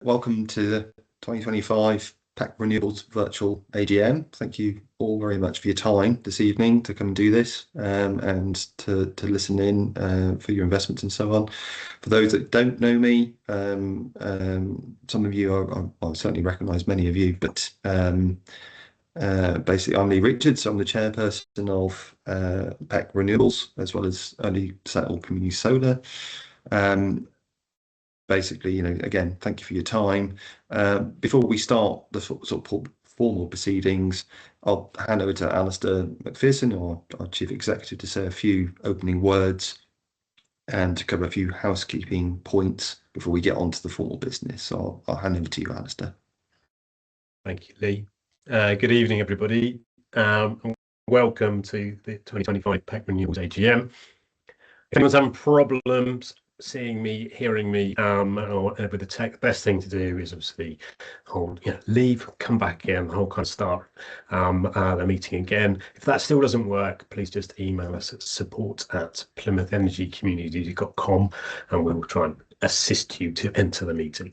Welcome to the 2025 PEC Renewables Virtual AGM. Thank you all very much for your time this evening to come and do this and to listen in for your investments and so on. For those that don't know me, some of you, I certainly recognise many of you, but basically I'm Lee Richards. I'm the chairperson of PEC Renewables, as well as Early Settled Community Solar. Basically, again, thank you for your time. Before we start the sort of formal proceedings, I'll hand over to Alistair McPherson, our Chief Executive, to say a few opening words and to cover a few housekeeping points before we get on to the formal business. So I'll hand over to you, Alistair. Thank you, Lee. Good evening, everybody. Welcome to the 2025 PEC Renewables AGM. If anyone's having problems seeing me, hearing me, or with the tech, the best thing to do is obviously leave, come back in, I'll kind of start the meeting again. If that still doesn't work, please just email us at support@plymouthenergycommunity.com and we'll try and assist you to enter the meeting.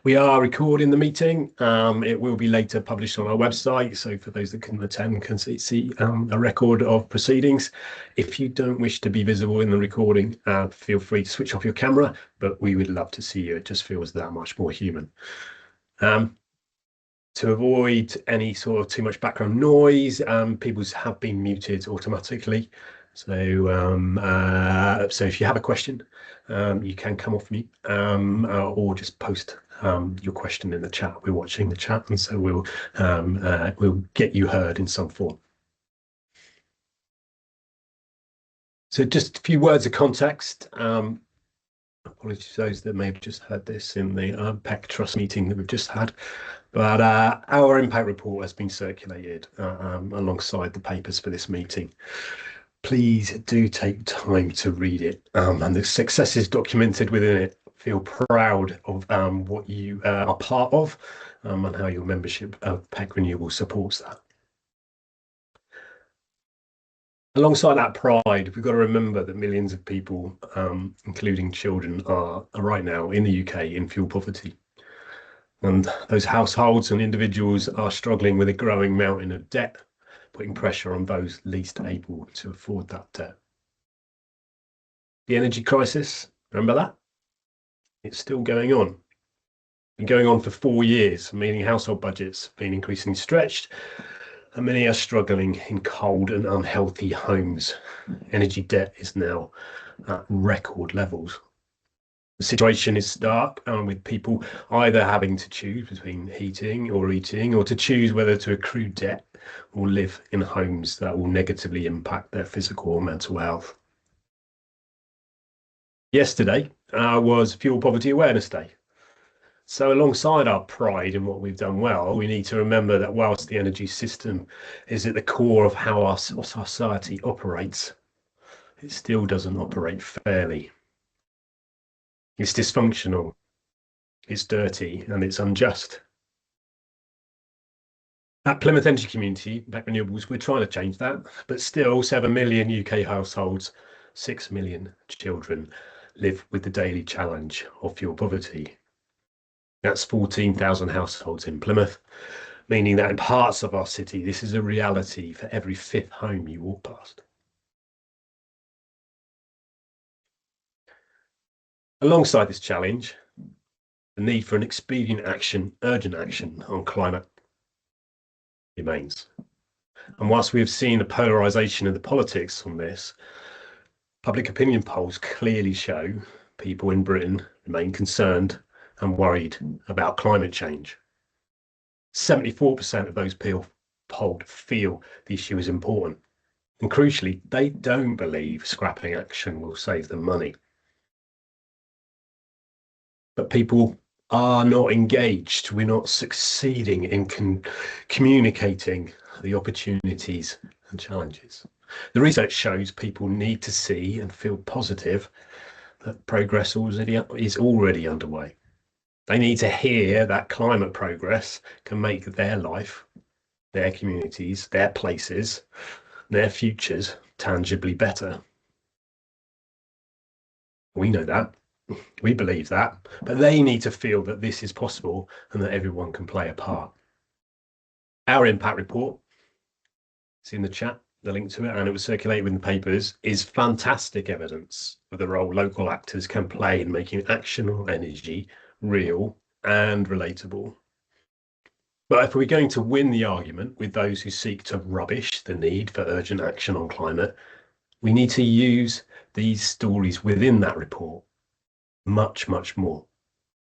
We are recording the meeting. It will be later published on our website, so for those that can attend can see a record of proceedings. If you don't wish to be visible in the recording, feel free to switch off your camera, but we would love to see you. It just feels that much more human. To avoid any sort of too much background noise, people's have been muted automatically. So if you have a question, you can come off mute or just post your question in the chat. We're watching the chat, and so we'll get you heard in some form. So just a few words of context. Apologies to those that may have just heard this in the PEC Trust meeting that we've just had. But our impact report has been circulated alongside the papers for this meeting. Please do take time to read it, and the successes documented within it. Feel proud of what you are part of and how your membership of PEC Renewables supports that. Alongside that pride, we've got to remember that millions of people, including children, are right now in the UK in fuel poverty. And those households and individuals are struggling with a growing mountain of debt, putting pressure on those least able to afford that debt. The energy crisis, remember that? It's still going on. Been going on for 4 years, meaning household budgets have been increasingly stretched, and many are struggling in cold and unhealthy homes. Energy debt is now at record levels. The situation is stark, with people either having to choose between heating or eating, or to choose whether to accrue debt or live in homes that will negatively impact their physical or mental health. Yesterday was Fuel Poverty Awareness Day. So alongside our pride in what we've done well, we need to remember that whilst the energy system is at the core of how our society operates, it still doesn't operate fairly. It's dysfunctional, it's dirty, and it's unjust. At Plymouth Energy Community, PEC Renewables, we're trying to change that, but still 7 million UK households, 6 million children live with the daily challenge of fuel poverty. That's 14,000 households in Plymouth, meaning that in parts of our city, this is a reality for every 5th home you walk past. Alongside this challenge, the need for an expedient action, urgent action on climate remains. And whilst we have seen a polarisation of the politics on this, public opinion polls clearly show people in Britain remain concerned and worried about climate change. 74% of those polled feel the issue is important. And crucially, they don't believe scrapping action will save them money. But people are not engaged. We're not succeeding in communicating the opportunities and challenges. The research shows people need to see and feel positive that progress is already underway. They need to hear that climate progress can make their life, their communities, their places, their futures tangibly better. We know that. We believe that, but they need to feel that this is possible and that everyone can play a part. Our impact report, it's in the chat, the link to it, and it was circulated in the papers, is fantastic evidence of the role local actors can play in making action on energy real and relatable. But if we're going to win the argument with those who seek to rubbish the need for urgent action on climate, we need to use these stories within that report much, much more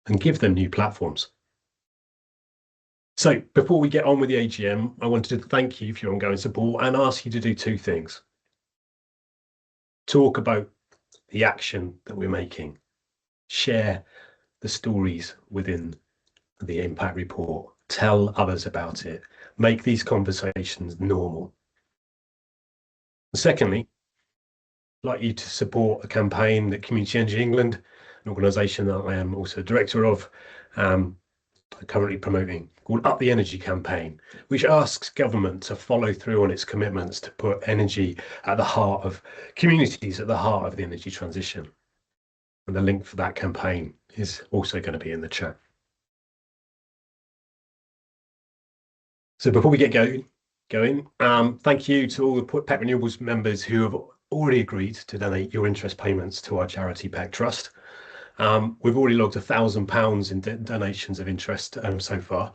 and give them new platforms. So before we get on with the AGM, I wanted to thank you for your ongoing support and ask you to do two things. Talk about the action that we're making. Share the stories within the impact report. Tell others about it. Make these conversations normal. Secondly, I'd like you to support a campaign that Community Energy England, an organisation that I am also director of, currently promoting, called Up the Energy campaign, which asks government to follow through on its commitments to put energy at the heart of communities, at the heart of the energy transition. And the link for that campaign is also going to be in the chat. So before we get going, thank you to all the PEC Renewables members who have already agreed to donate your interest payments to our charity PEC Trust. We've already logged £1,000 in donations of interest so far,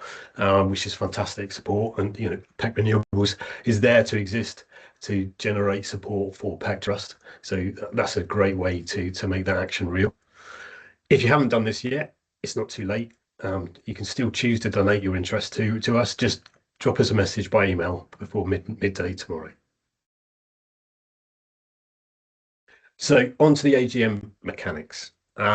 which is fantastic support. And PEC Renewables is there to exist to generate support for PEC Trust. So that's a great way to make that action real. If you haven't done this yet, it's not too late. You can still choose to donate your interest to us. Just drop us a message by email before midday tomorrow. So on to the AGM mechanics.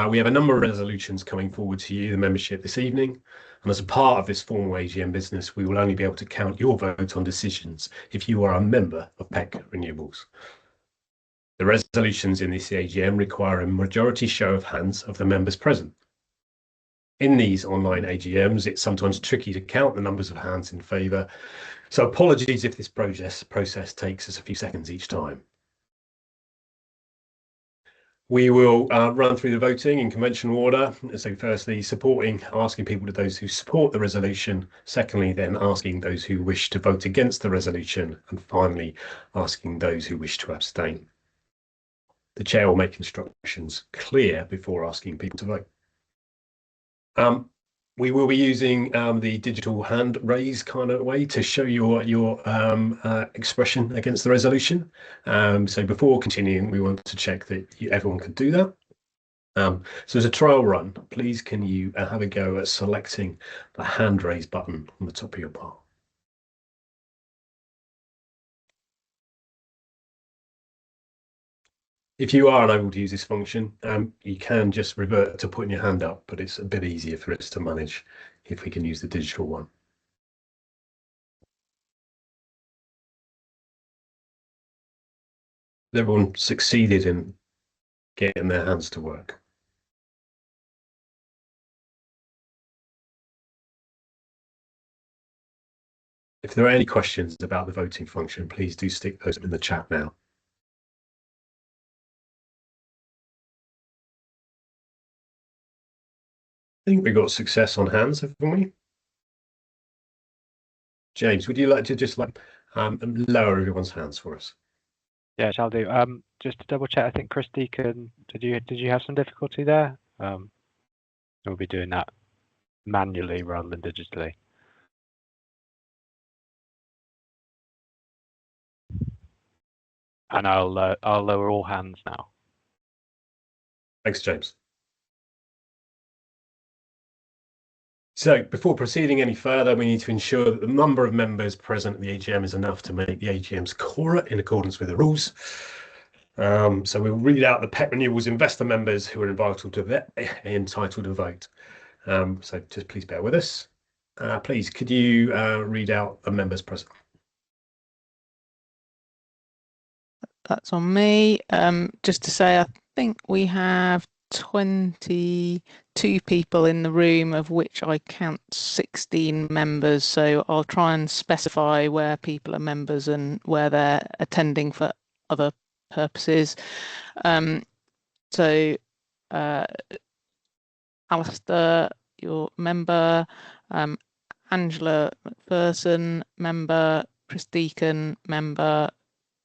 We have a number of resolutions coming forward to you, the membership, this evening. And as a part of this formal AGM business, we will only be able to count your vote on decisions if you are a member of PEC Renewables. The resolutions in this AGM require a majority show of hands of the members present. In these online AGMs, it's sometimes tricky to count the numbers of hands in favour. So apologies if this process takes us a few seconds each time. We will run through the voting in conventional order. So firstly, asking people to those who support the resolution. Secondly, then asking those who wish to vote against the resolution. And finally, asking those who wish to abstain. The chair will make instructions clear before asking people to vote. We will be using the digital hand raise kind of way to show your expression against the resolution. So before continuing, we want to check that everyone can do that. So as a trial run, please can you have a go at selecting the hand raise button on the top of your bar. If you are unable to use this function, you can just revert to putting your hand up, but it's a bit easier for us to manage if we can use the digital one. Everyone succeeded in getting their hands to work. If there are any questions about the voting function, please do stick those in the chat now. I think we got success on hands, haven't we? James, would you like to just lower everyone's hands for us? Yeah, shall do. Just to double check, I think Christy did you have some difficulty there? We'll be doing that manually rather than digitally. And I'll lower all hands now. Thanks, James. So before proceeding any further, we need to ensure that the number of members present at the AGM is enough to make the AGM's quorum in accordance with the rules. So we'll read out the PEC Renewables investor members who are entitled to vote. So just please bear with us. Please, could you read out the members present? That's on me. Just to say, I think we have 22 people in the room, of which I count 16 members. So I'll try and specify where people are members and where they're attending for other purposes. So Alistair, your member, Angela McPherson, member, Chris Deacon, member,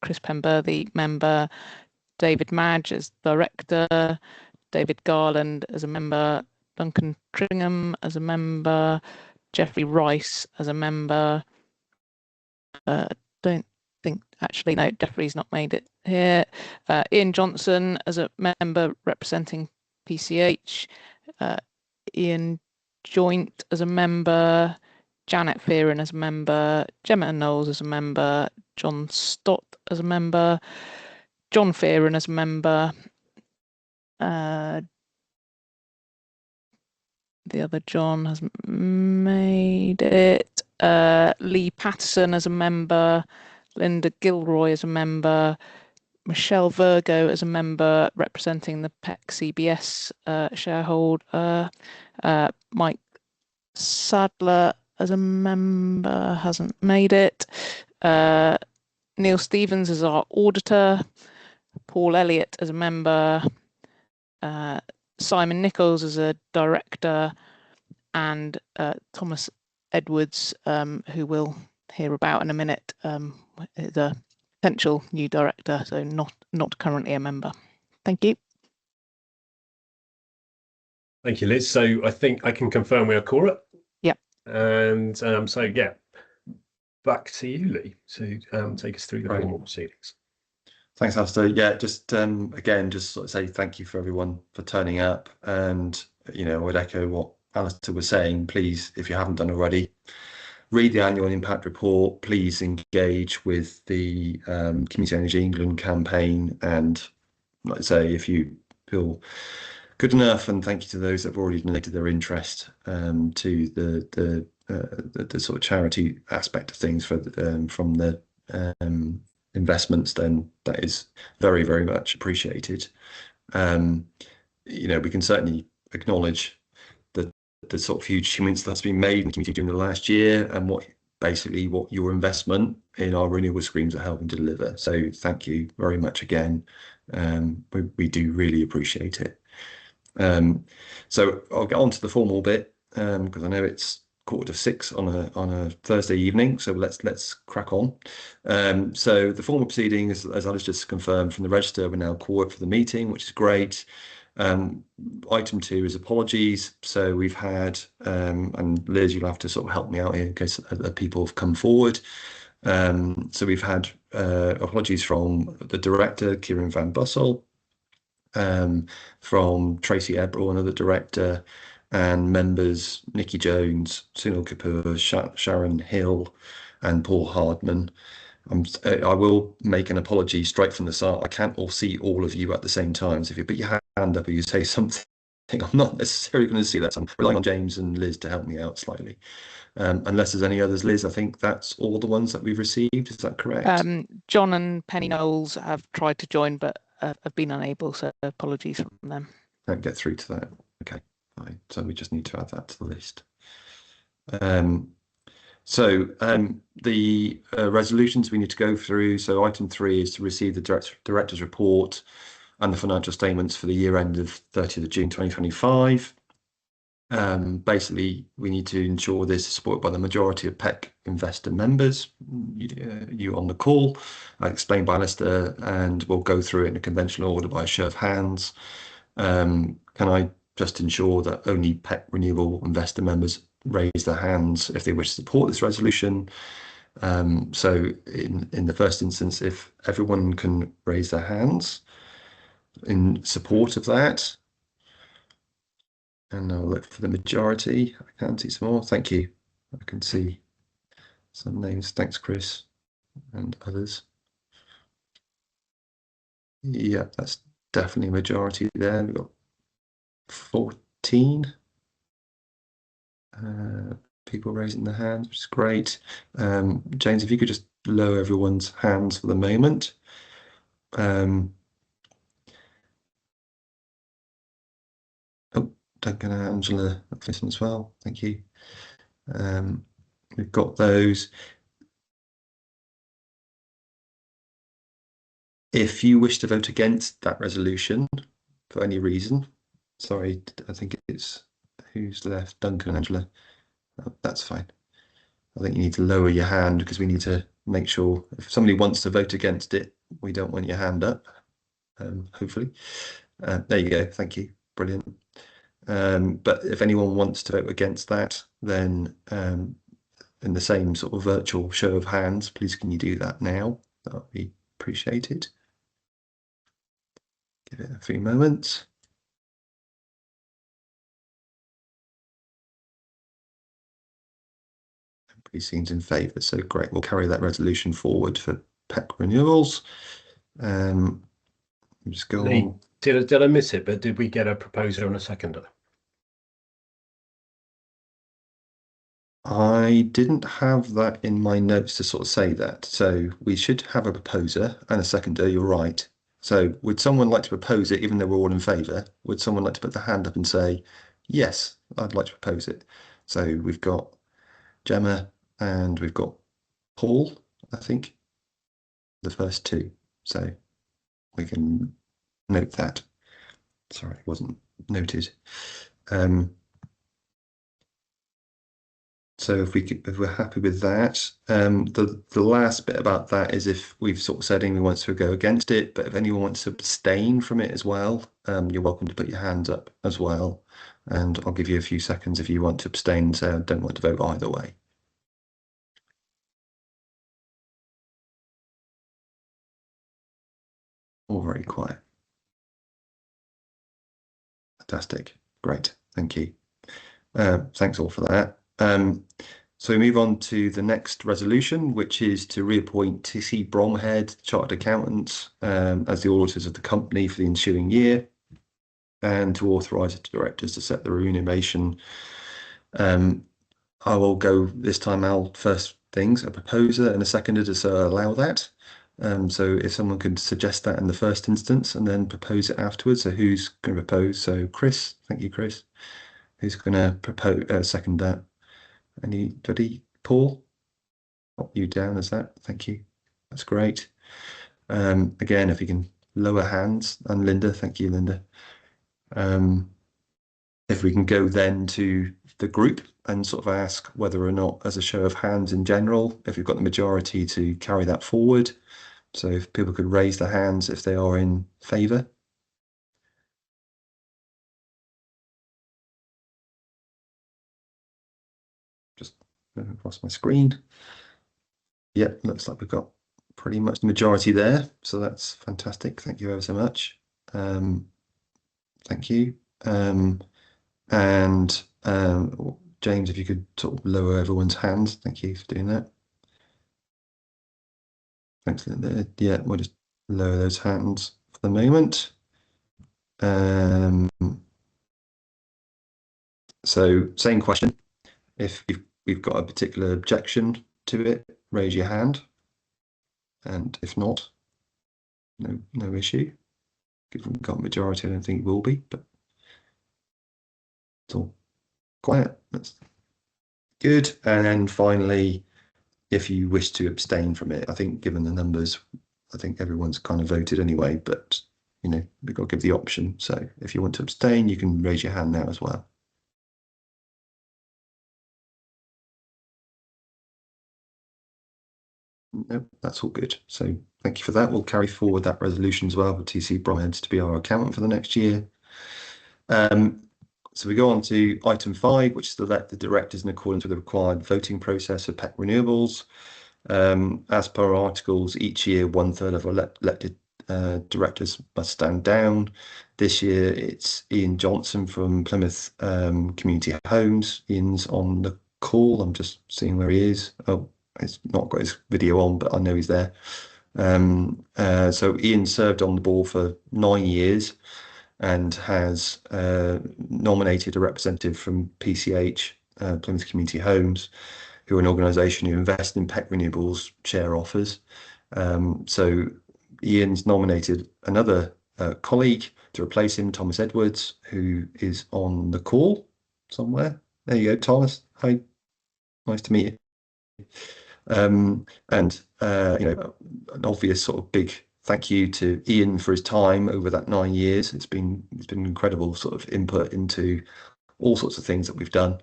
Chris Penberthy, member, David Madge as director, David Garland as a member, Duncan Tringham as a member, Jeffrey Rice as a member. Don't think, actually, no, Jeffrey's not made it here. Ian Johnson as a member representing PCH, Ian Joint as a member, Janet Fearon as a member, Gemma Knowles as a member, John Stott as a member, John Fearon as a member, the other John has made it, Lee Patterson as a member, Linda Gilroy as a member, Michelle Virgo as a member representing the PEC CBS shareholder, Mike Sadler as a member hasn't made it, Neil Stevens as our auditor, Paul Elliott as a member, Simon Nichols as a director, and Thomas Edwards, who we'll hear about in a minute, is a potential new director, so not currently a member. Thank you. Thank you, Liz. So I think I can confirm we are quorate. Yeah. And so yeah, back to you, Lee, to take us through the formal proceedings. Thanks, Alistair. Yeah, just again, just sort of say thank you for everyone for turning up, and I would echo what Alistair was saying. Please, if you haven't done already, read the annual impact report. Please engage with the Community Energy England campaign, and like I say, if you feel good enough, and thank you to those that have already donated their interest to the sort of charity aspect of things from the investments, then that is very, very much appreciated. We can certainly acknowledge the sort of huge achievements that's been made in the community during the last year, and what your investment in our renewable schemes are helping to deliver. So thank you very much again. We do really appreciate it. So I'll get on to the formal bit, because I know it's 5:45 on a Thursday evening, so let's crack on. So the formal proceeding, as Alice just confirmed from the register, we're now quorate for the meeting, which is great. Item 2 is apologies. So we've had, and Liz, you'll have to sort of help me out here in case people have come forward. So we've had apologies from the director, Kieran Van Bussel, from Tracy Ebrell, another director, and members Nikki Jones, Sunil Kapoor, Sharon Hill, and Paul Hardman. I will make an apology straight from the start. I can't all see all of you at the same time. So if you put your hand up or you say something, I'm not necessarily going to see that. So I'm relying on James and Liz to help me out slightly. Unless there's any others, Liz, I think that's all the ones that we've received. Is that correct? John and Penny Knowles have tried to join, but have been unable, so apologies from them. Can't get through to that. Okay, fine. So we just need to add that to the list. The resolutions we need to go through. So item 3 is to receive the director's report and the financial statements for the year end of 30th of June 2025. Basically, we need to ensure this is supported by the majority of PEC investor members. You on the call, explained by Alistair, and we'll go through it in a conventional order by a show of hands. Can I just ensure that only PEC renewable investor members raise their hands if they wish to support this resolution? So in the first instance, if everyone can raise their hands in support of that, and I'll look for the majority. I can see some more. Thank you. I can see some names. Thanks, Chris, and others. Yeah, that's definitely a majority there. We've got 14 people raising their hands, which is great. James, if you could just lower everyone's hands for the moment. Duncan and Angela McPherson as well. Thank you. We've got those. If you wish to vote against that resolution for any reason, Sorry, I think it's who's left? Duncan and Angela. Oh, that's fine. I think you need to lower your hand because we need to make sure if somebody wants to vote against it, we don't want your hand up. Hopefully. There you go. Thank you. Brilliant. But if anyone wants to vote against that, then in the same sort of virtual show of hands, please can you do that now? That would be appreciated. Give it a few moments. Everybody seems in favour, so great. We'll carry that resolution forward for PEC Renewables. Just go on. Did I miss it? But did we get a proposer and a seconder? I didn't have that in my notes to sort of say that. So we should have a proposer and a seconder, you're right. So would someone like to propose it, even though we're all in favour? Would someone like to put their hand up and say, yes, I'd like to propose it? So we've got Gemma and we've got Paul, I think, the first two. So we can note that. Sorry, it wasn't noted. So if we're happy with that, the last bit about that is if we've sort of said anyone wants to go against it, but if anyone wants to abstain from it as well, you're welcome to put your hands up as well. And I'll give you a few seconds if you want to abstain and say I don't want to vote either way. All very quiet. Fantastic. Great. Thank you. Thanks all for that. So we move on to the next resolution, which is to reappoint TC Bromhead, Chartered Accountants, as the auditors of the company for the ensuing year, and to authorise the directors to set the remuneration. I will go this time out first things, a proposer and a seconder to allow that. So if someone could suggest that in the first instance and then propose it afterwards. So who's going to propose? So Chris, thank you, Chris. Who's going to propose second that? Anybody? Paul? Pop you down as that. Thank you. That's great. Again, if you can lower hands, and Linda, thank you, Linda. If we can go then to the group and sort of ask whether or not, as a show of hands in general, if we've got the majority to carry that forward. So if people could raise their hands if they are in favour. Just across my screen. Yep, looks like we've got pretty much the majority there. So that's fantastic. Thank you ever so much. Thank you. James, if you could sort of lower everyone's hands. Thank you for doing that. Thanks, Linda. Yeah, we'll just lower those hands for the moment. So same question. If we've got a particular objection to it, raise your hand. And if not, no issue. If we've got a majority, I don't think it will be, but it's all quiet. That's good. And then finally, if you wish to abstain from it, I think given the numbers, I think everyone's kind of voted anyway, but we've got to give the option. So if you want to abstain, you can raise your hand now as well. Nope, that's all good. So thank you for that. We'll carry forward that resolution as well for TC Bromheads to be our accountant for the next year. So we go on to item 5, which is to elect the directors in accordance with the required voting process for PEC Renewables. As per articles, each year 1/3 of elected directors must stand down. This year it's Ian Johnson from Plymouth Community Homes. Ian's on the call. I'm just seeing where he is. Oh, he's not got his video on, but I know he's there. So Ian served on the board for 9 years and has nominated a representative from PCH, Plymouth Community Homes, who are an organisation who invest in PEC Renewables share offers. So Ian's nominated another colleague to replace him, Thomas Edwards, who is on the call somewhere. There you go, Thomas. Hi, nice to meet you. An obvious sort of big thank you to Ian for his time over that 9 years. It's been incredible sort of input into all sorts of things that we've done.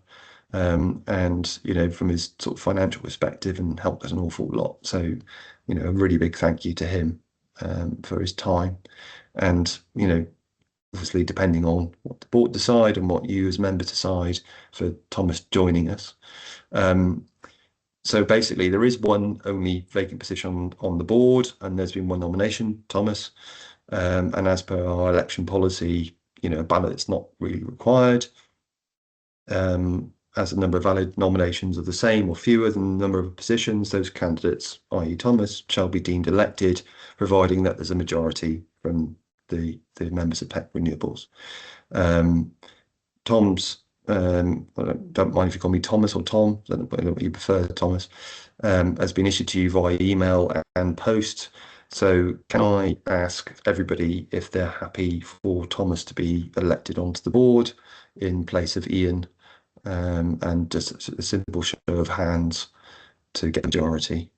And, you know, from his sort of financial perspective, and helped us an awful lot. So, you know, a really big thank you to him for his time. And, you know, obviously depending on what the board decide and what you as members decide, for Thomas joining us. So basically there is one only vacant position on the board, and there's been one nomination, Thomas. And as per our election policy, you know, a ballot's not really required. As the number of valid nominations are the same or fewer than the number of positions, those candidates, i.e. Thomas, shall be deemed elected, providing that there's a majority from the members of PEC Renewables. Tom's, I don't mind if you call me Thomas or Tom, I don't know what you prefer, Thomas, has been issued to you via email and post. So can I ask everybody if they're happy for Thomas to be elected onto the board in place of Ian? And just a simple show of hands to get the majority.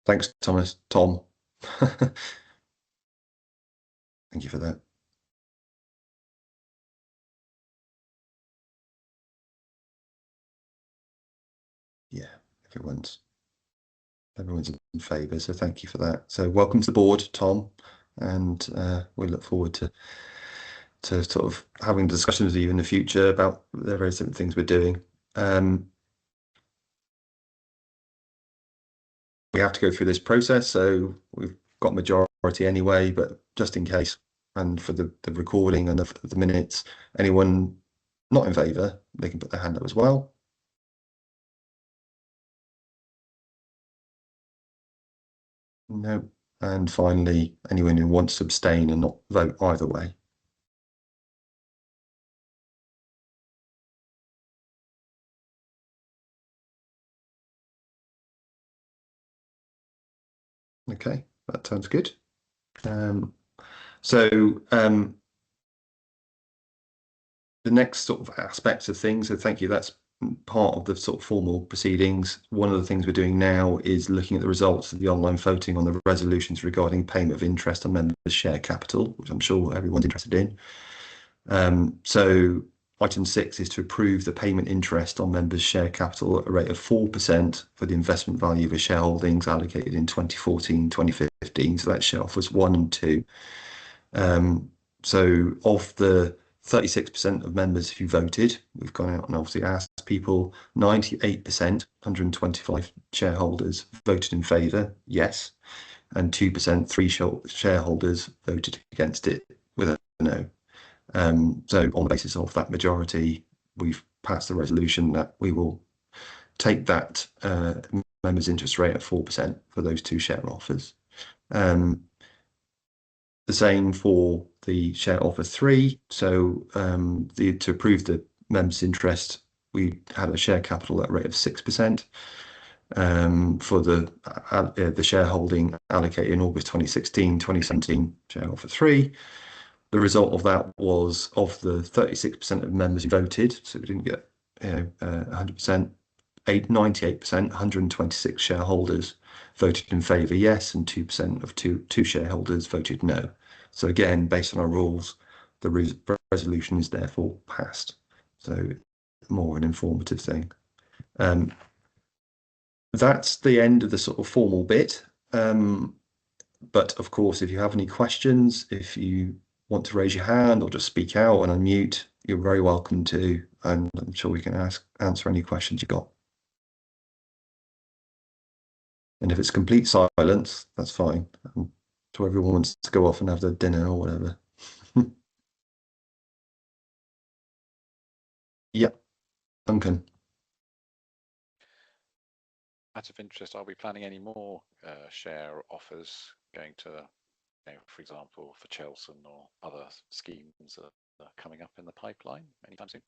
Thanks, Thomas. Tom. Thank you for that. Yeah, everyone's in favour, so thank you for that. So welcome to the board, Tom, and we look forward to sort of having discussions with you in the future about the various different things we're doing. We have to go through this process, so we've got majority anyway, but just in case, and for the recording and the minutes, anyone not in favour, they can put their hand up as well. No. And finally, anyone who wants to abstain and not vote either way. Okay, that sounds good. So the next sort of aspects of things, so thank you, that's part of the sort of formal proceedings. One of the things we're doing now is looking at the results of the online voting on the resolutions regarding payment of interest on members' share capital, which I'm sure everyone's interested in. So item 6 is to approve the payment interest on members' share capital at a rate of 4% for the investment value of the shareholdings allocated in 2014-2015. So that's share offers 1 and 2. So of the 36% of members who voted, we've gone out and obviously asked people, 98%, 125 shareholders voted in favour, yes, and 2%, 3 shareholders voted against it with a no. So on the basis of that majority, we've passed the resolution that we will take that members' interest rate at 4% for those 2 share offers. The same for the share offer 3. So to approve the members' interest, we had a share capital at a rate of 6% for the shareholding allocated in August 2016-2017 share offer 3. The result of that was, of the 36% of members who voted, so we didn't get 100%, 98%, 126 shareholders voted in favour, yes, and 2% of two shareholders voted no. So again, based on our rules, the resolution is therefore passed. So more an informative thing. That's the end of the sort of formal bit. But of course, if you have any questions, if you want to raise your hand or just speak out and unmute, you're very welcome to, and I'm sure we can answer any questions you've got. And if it's complete silence, that's fine. I'm sure everyone wants to go off and have their dinner or whatever. Yeah, Duncan. Out of interest, are we planning any more share offers going to, for example, for Chelsen or other schemes that are coming up in the pipeline anytime soon?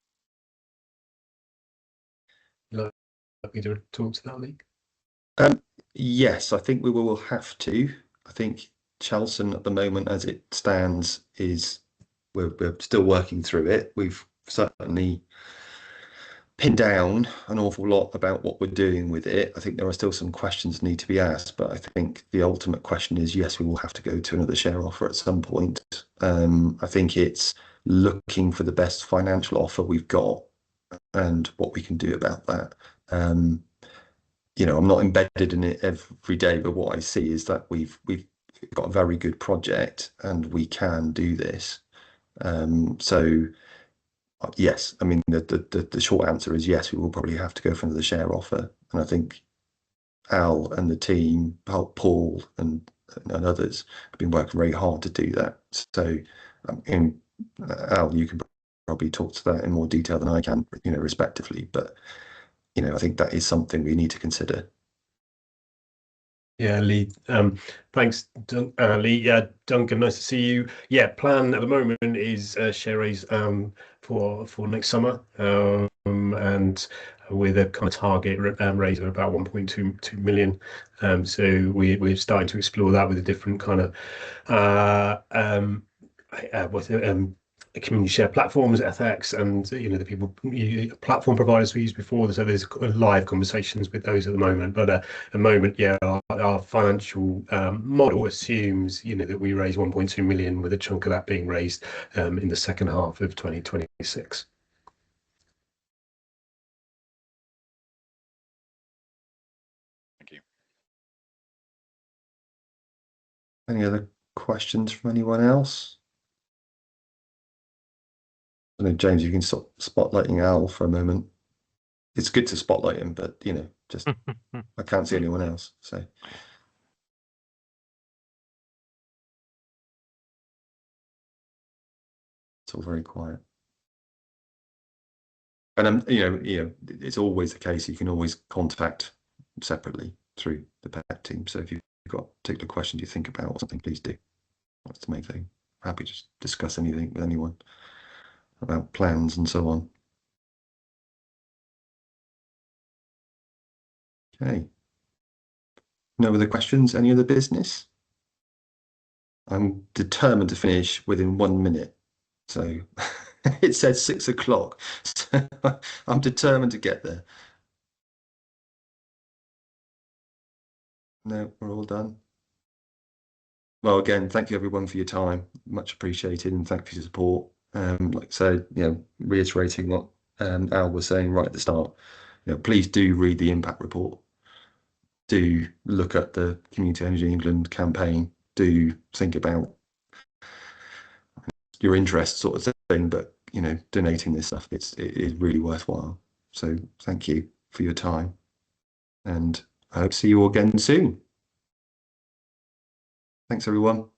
Let me talk to that, Lee. Yes, I think we will have to. I think Chelsen at the moment, as it stands, is we're still working through it. We've certainly pin down an awful lot about what we're doing with it. I think there are still some questions need to be asked, but I think the ultimate question is, yes, we will have to go to another share offer at some point. I think it's looking for the best financial offer we've got and what we can do about that. You know, I'm not embedded in it every day, but what I see is that we've got a very good project and we can do this. So yes, I mean, the short answer is yes, we will probably have to go for another share offer. And I think Al and the team, Paul and others have been working very hard to do that. So, Al, you can probably talk to that in more detail than I can, you know, respectively. But, you know, I think that is something we need to consider. Yeah, Lee. Thanks, Lee. Yeah, Duncan, nice to see you. Yeah, plan at the moment is share raise for next summer, and with a kind of target raise of about 1.2 million. So we're starting to explore that with a different kind of community share platforms, FX, and you know the people platform providers we used before. So there's live conversations with those at the moment. But at the moment, yeah, our financial model assumes that we raise 1.2 million, with a chunk of that being raised in the second half of 2026. Thank you. Any other questions from anyone else? I know, James, you can stop spotlighting Al for a moment. It's good to spotlight him, but just I can't see anyone else. So it's all very quiet. And it's always the case. You can always contact separately through the PEC team. So if you've got a particular question you think about or something, please do. That's the main thing. Happy to discuss anything with anyone about plans and so on. Okay. No other questions? Any other business? I'm determined to finish within 1 minute. So it says 6 o'clock. So I'm determined to get there. No, we're all done. Well, again, thank you everyone for your time. Much appreciated, and thank you for your support. Like I said, reiterating what Al was saying right at the start, please do read the impact report. Do look at the Community Energy England campaign. Do think about your interest, sort of thing. But donating this stuff, it is really worthwhile. So thank you for your time, and I hope to see you all again soon. Thanks, everyone.